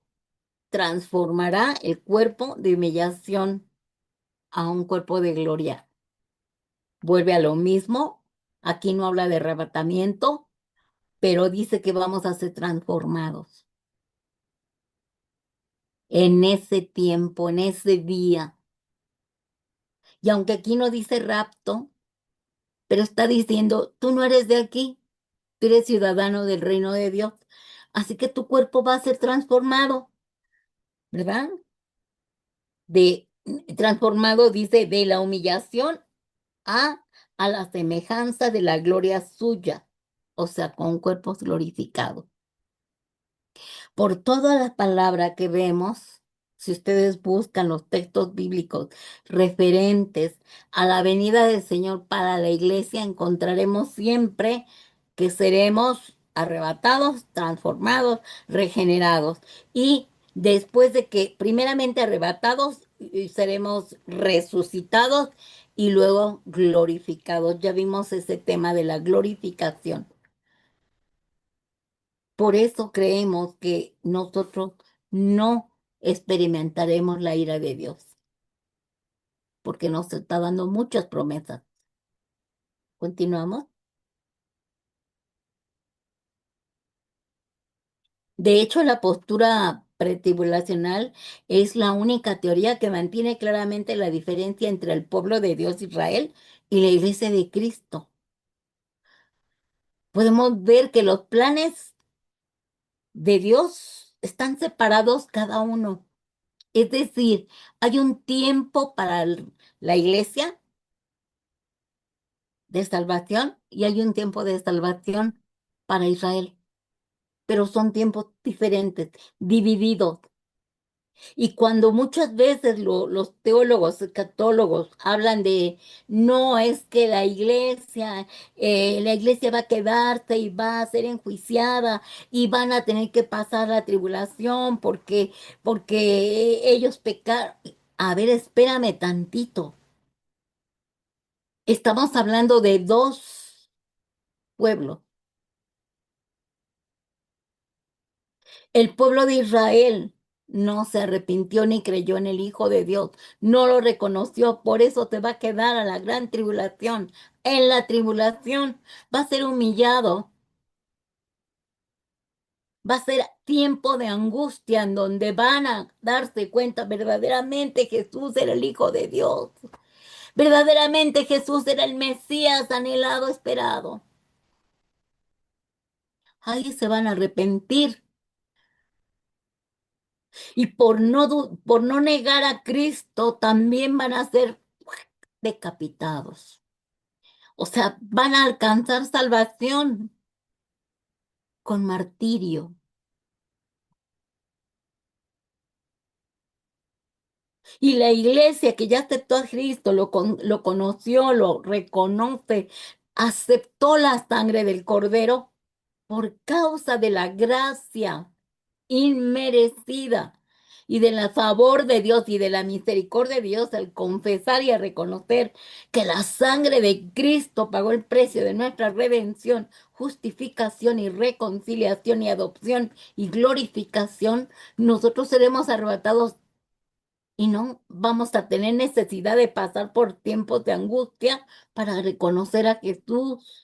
transformará el cuerpo de humillación a un cuerpo de gloria. Vuelve a lo mismo. Aquí no habla de arrebatamiento, pero dice que vamos a ser transformados en ese tiempo, en ese día. Y aunque aquí no dice rapto, pero está diciendo, tú no eres de aquí, tú eres ciudadano del reino de Dios. Así que tu cuerpo va a ser transformado, ¿verdad? Transformado, dice, de la humillación a, a la semejanza de la gloria suya, o sea, con cuerpos glorificados. Por toda la palabra que vemos, si ustedes buscan los textos bíblicos referentes a la venida del Señor para la iglesia, encontraremos siempre que seremos arrebatados, transformados, regenerados. Y después de que primeramente arrebatados, y seremos resucitados y luego glorificados. Ya vimos ese tema de la glorificación. Por eso creemos que nosotros no experimentaremos la ira de Dios, porque nos está dando muchas promesas. Continuamos. De hecho, la postura pretribulacional es la única teoría que mantiene claramente la diferencia entre el pueblo de Dios Israel y la iglesia de Cristo. Podemos ver que los planes de Dios están separados cada uno. Es decir, hay un tiempo para la iglesia de salvación y hay un tiempo de salvación para Israel, pero son tiempos diferentes, divididos. Y cuando muchas veces los teólogos católogos hablan de, no es que la iglesia va a quedarse y va a ser enjuiciada y van a tener que pasar la tribulación porque ellos pecaron. A ver, espérame tantito. Estamos hablando de dos. pueblos. El pueblo de Israel no se arrepintió ni creyó en el Hijo de Dios, no lo reconoció, por eso te va a quedar a la gran tribulación. En la tribulación va a ser humillado, va a ser tiempo de angustia en donde van a darse cuenta verdaderamente Jesús era el Hijo de Dios, verdaderamente Jesús era el Mesías anhelado, esperado. Ahí se van a arrepentir y por no negar a Cristo también van a ser decapitados. O sea, van a alcanzar salvación con martirio. Y la iglesia que ya aceptó a Cristo, lo conoció, lo reconoce, aceptó la sangre del Cordero por causa de la gracia inmerecida y del favor de Dios y de la misericordia de Dios al confesar y a reconocer que la sangre de Cristo pagó el precio de nuestra redención, justificación y reconciliación y adopción y glorificación, nosotros seremos arrebatados y no vamos a tener necesidad de pasar por tiempos de angustia para reconocer a Jesús.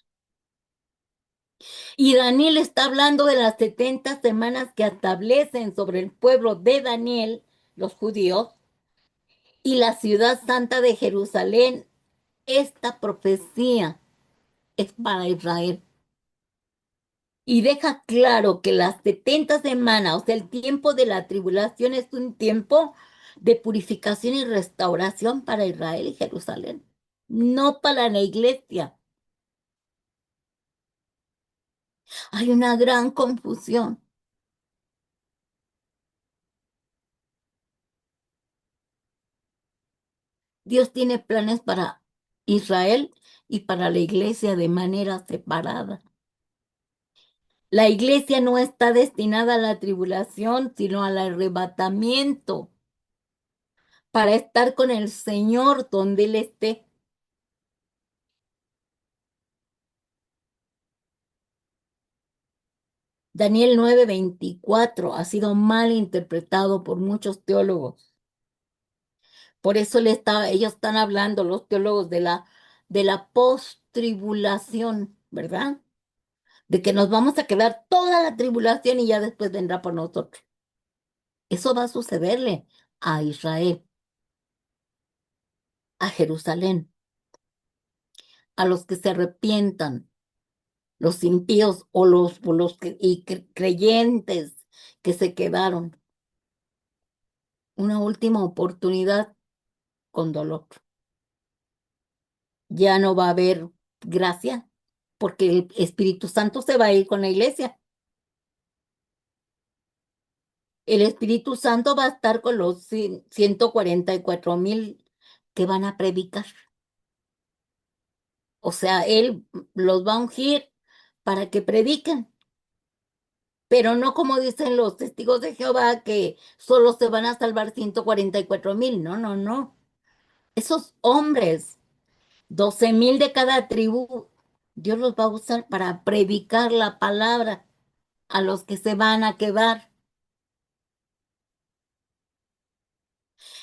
Y Daniel está hablando de las 70 semanas que establecen sobre el pueblo de Daniel, los judíos, y la ciudad santa de Jerusalén. Esta profecía es para Israel. Y deja claro que las 70 semanas, o sea, el tiempo de la tribulación es un tiempo de purificación y restauración para Israel y Jerusalén, no para la iglesia. Hay una gran confusión. Dios tiene planes para Israel y para la iglesia de manera separada. La iglesia no está destinada a la tribulación, sino al arrebatamiento para estar con el Señor donde Él esté. Daniel 9:24 ha sido mal interpretado por muchos teólogos. Por eso ellos están hablando, los teólogos, de la post-tribulación, ¿verdad? De que nos vamos a quedar toda la tribulación y ya después vendrá por nosotros. Eso va a sucederle a Israel, a Jerusalén, a los que se arrepientan, los impíos o creyentes que se quedaron. Una última oportunidad con dolor. Ya no va a haber gracia porque el Espíritu Santo se va a ir con la iglesia. El Espíritu Santo va a estar con los 144,000 que van a predicar. O sea, Él los va a ungir para que prediquen, pero no como dicen los testigos de Jehová que solo se van a salvar 144,000. No, no, no. Esos hombres, 12,000 de cada tribu, Dios los va a usar para predicar la palabra a los que se van a quedar.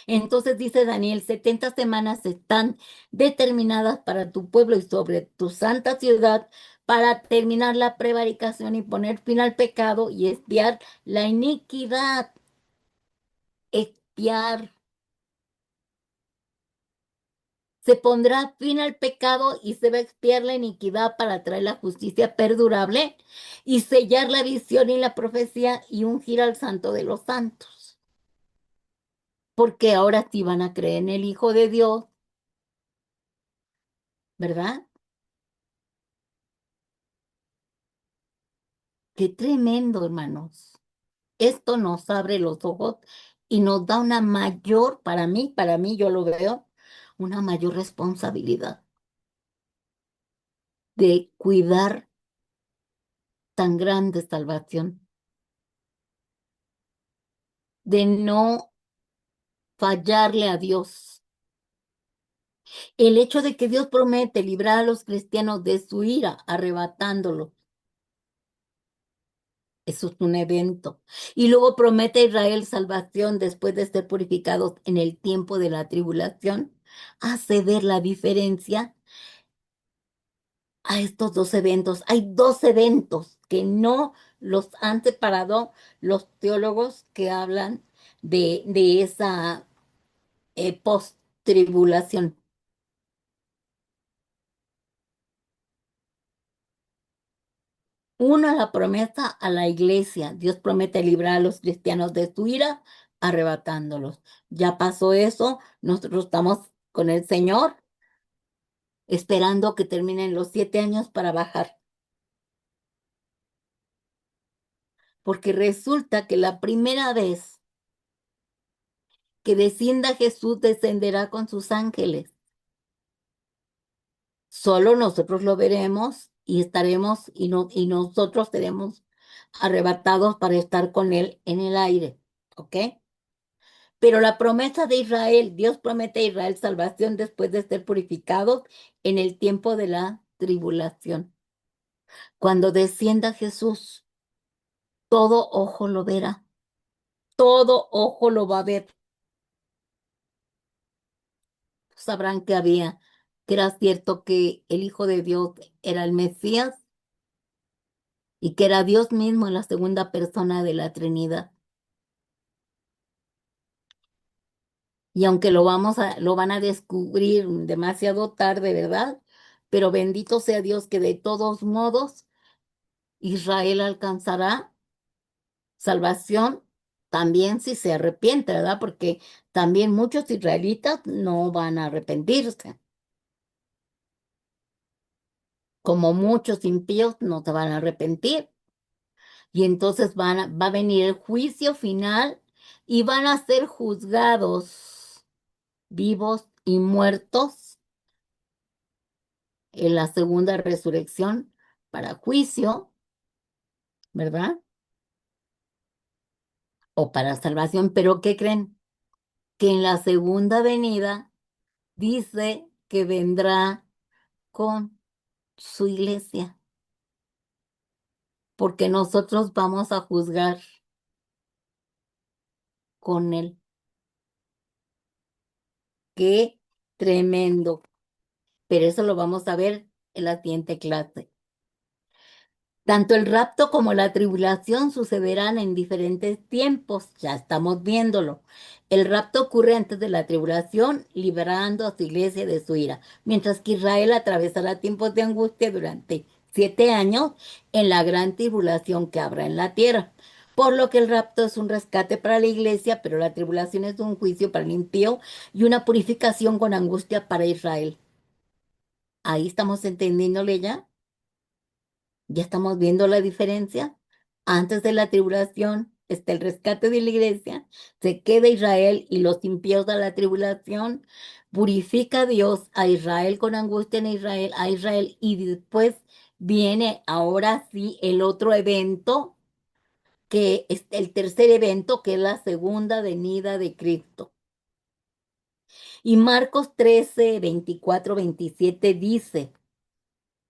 Entonces dice Daniel, 70 semanas están determinadas para tu pueblo y sobre tu santa ciudad para terminar la prevaricación y poner fin al pecado y expiar la iniquidad. Expiar. Se pondrá fin al pecado y se va a expiar la iniquidad para traer la justicia perdurable y sellar la visión y la profecía y ungir al santo de los santos. Porque ahora sí van a creer en el Hijo de Dios, ¿verdad? Qué tremendo, hermanos. Esto nos abre los ojos y nos da una mayor, para mí, yo lo veo, una mayor responsabilidad de cuidar tan grande salvación, de no fallarle a Dios, El hecho de que Dios promete librar a los cristianos de su ira, arrebatándolos, eso es un evento. Y luego promete a Israel salvación después de ser purificados en el tiempo de la tribulación, hace ver la diferencia a estos dos eventos. Hay dos eventos que no los han separado los teólogos que hablan de esa post-tribulación. Uno, la promesa a la iglesia. Dios promete librar a los cristianos de su ira, arrebatándolos. Ya pasó eso, nosotros estamos con el Señor, esperando que terminen los 7 años para bajar. Porque resulta que la primera vez que descienda Jesús, descenderá con sus ángeles. Solo nosotros lo veremos y estaremos, y nosotros seremos arrebatados para estar con Él en el aire. ¿Ok? Pero la promesa de Israel, Dios promete a Israel salvación después de ser purificados en el tiempo de la tribulación. Cuando descienda Jesús, todo ojo lo verá, todo ojo lo va a ver. Sabrán que era cierto que el Hijo de Dios era el Mesías y que era Dios mismo en la segunda persona de la Trinidad. Y aunque lo van a descubrir demasiado tarde, ¿verdad? Pero bendito sea Dios que de todos modos Israel alcanzará salvación también si se arrepiente, ¿verdad? Porque también muchos israelitas no van a arrepentirse, como muchos impíos no se van a arrepentir. Y entonces va a venir el juicio final y van a ser juzgados vivos y muertos en la segunda resurrección para juicio, ¿verdad? O para salvación. Pero ¿qué creen? Que en la segunda venida dice que vendrá con su iglesia, porque nosotros vamos a juzgar con él. Qué tremendo. Pero eso lo vamos a ver en la siguiente clase. Tanto el rapto como la tribulación sucederán en diferentes tiempos, ya estamos viéndolo. El rapto ocurre antes de la tribulación, liberando a su iglesia de su ira, mientras que Israel atravesará tiempos de angustia durante 7 años en la gran tribulación que habrá en la tierra. Por lo que el rapto es un rescate para la iglesia, pero la tribulación es un juicio para el impío y una purificación con angustia para Israel. Ahí estamos entendiéndole ya. Ya estamos viendo la diferencia. Antes de la tribulación está el rescate de la iglesia, se queda Israel y los impíos de la tribulación. Purifica a Dios a Israel con angustia en Israel, a Israel, y después viene ahora sí el otro evento, que es el tercer evento, que es la segunda venida de Cristo. Y Marcos 13, 24, 27 dice,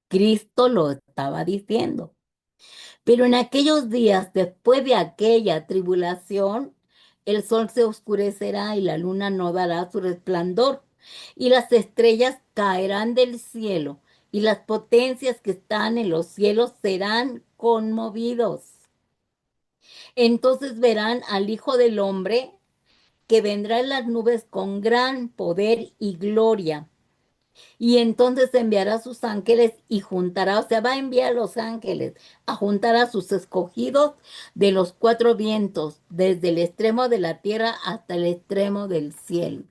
Cristo lo estaba diciendo. Pero en aquellos días, después de aquella tribulación, el sol se oscurecerá y la luna no dará su resplandor, y las estrellas caerán del cielo, y las potencias que están en los cielos serán conmovidos. Entonces verán al Hijo del Hombre que vendrá en las nubes con gran poder y gloria. Y entonces enviará a sus ángeles y juntará, o sea, va a enviar a los ángeles a juntar a sus escogidos de los cuatro vientos, desde el extremo de la tierra hasta el extremo del cielo.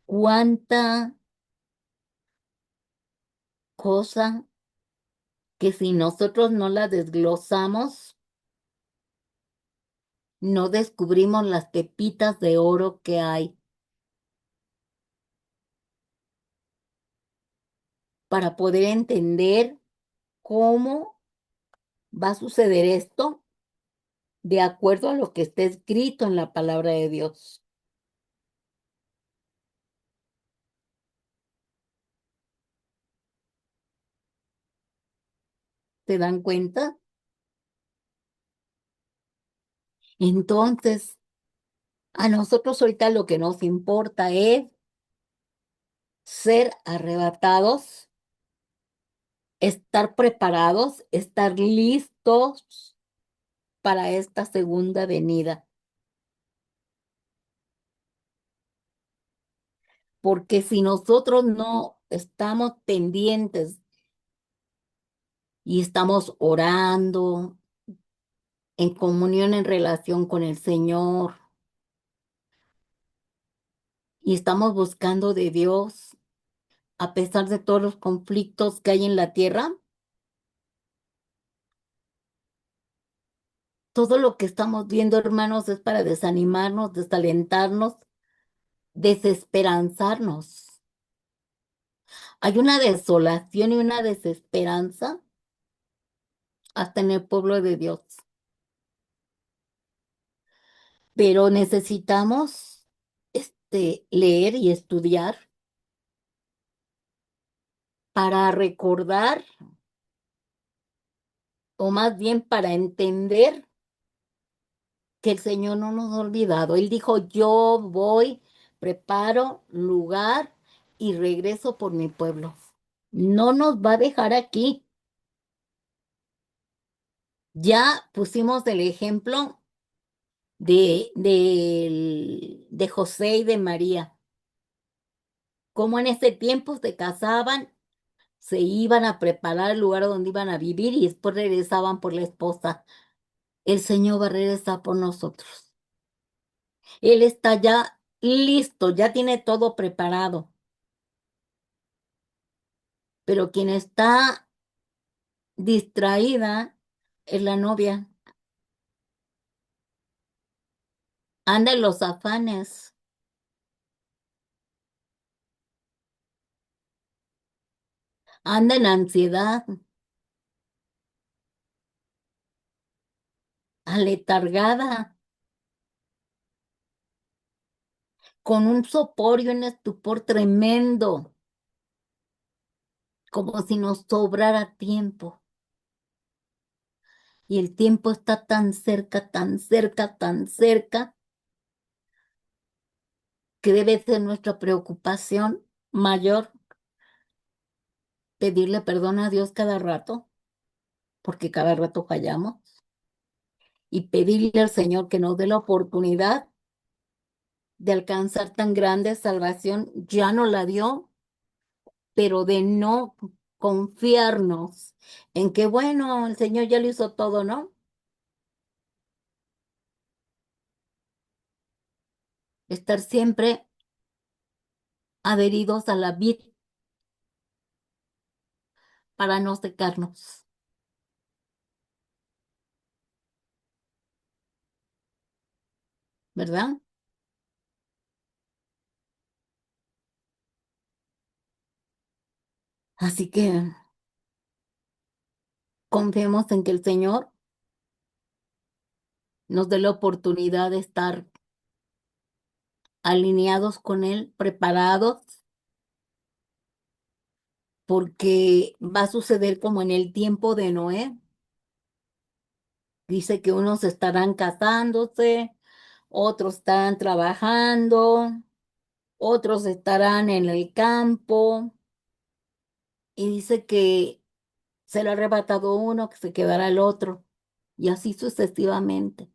Cuánta cosa que si nosotros no la desglosamos, no descubrimos las pepitas de oro que hay para poder entender cómo va a suceder esto de acuerdo a lo que está escrito en la palabra de Dios. ¿Se dan cuenta? Entonces, a nosotros ahorita lo que nos importa es ser arrebatados, estar preparados, estar listos para esta segunda venida. Porque si nosotros no estamos pendientes y estamos orando en comunión, en relación con el Señor, y estamos buscando de Dios, a pesar de todos los conflictos que hay en la tierra, todo lo que estamos viendo, hermanos, es para desanimarnos, desalentarnos, desesperanzarnos. Hay una desolación y una desesperanza hasta en el pueblo de Dios, pero necesitamos leer y estudiar para recordar, o más bien para entender que el Señor no nos ha olvidado. Él dijo, yo voy, preparo lugar y regreso por mi pueblo. No nos va a dejar aquí. Ya pusimos el ejemplo de José y de María, cómo en ese tiempo se casaban, se iban a preparar el lugar donde iban a vivir y después regresaban por la esposa. El Señor va a regresar por nosotros. Él está ya listo, ya tiene todo preparado. Pero quien está distraída es la novia. Anda en los afanes, anda en ansiedad, aletargada, con un sopor y un estupor tremendo, como si nos sobrara tiempo. Y el tiempo está tan cerca, tan cerca, tan cerca, que debe ser nuestra preocupación mayor pedirle perdón a Dios cada rato, porque cada rato fallamos, y pedirle al Señor que nos dé la oportunidad de alcanzar tan grande salvación. Ya no la dio, pero de no confiarnos en que, bueno, el Señor ya lo hizo todo, ¿no? Estar siempre adheridos a la vid para no secarnos, ¿verdad? Así que confiemos en que el Señor nos dé la oportunidad de estar alineados con Él, preparados, porque va a suceder como en el tiempo de Noé. Dice que unos estarán casándose, otros estarán trabajando, otros estarán en el campo, y dice que se lo ha arrebatado uno, que se quedará el otro, y así sucesivamente.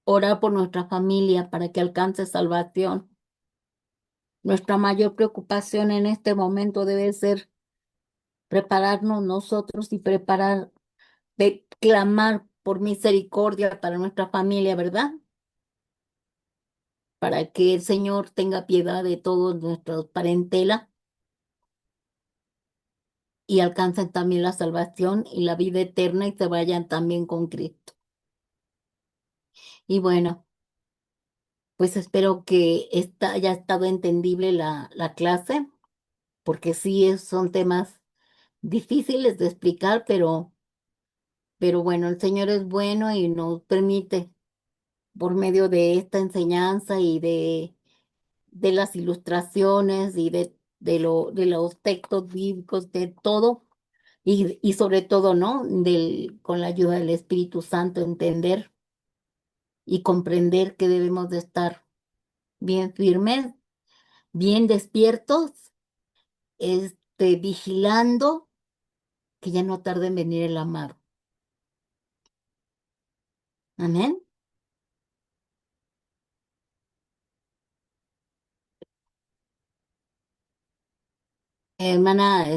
Orar por nuestra familia para que alcance salvación. Nuestra mayor preocupación en este momento debe ser prepararnos nosotros y clamar por misericordia para nuestra familia, ¿verdad? Para que el Señor tenga piedad de todos nuestros parentela y alcancen también la salvación y la vida eterna y se vayan también con Cristo. Y bueno, pues espero que haya estado entendible la clase, porque sí son temas difíciles de explicar, pero bueno, el Señor es bueno y nos permite, por medio de esta enseñanza y de las ilustraciones y de los textos bíblicos, de todo, y sobre todo, ¿no? Con la ayuda del Espíritu Santo, entender y comprender que debemos de estar bien firmes, bien despiertos, vigilando que ya no tarde en venir el amado. Amén. Hermana,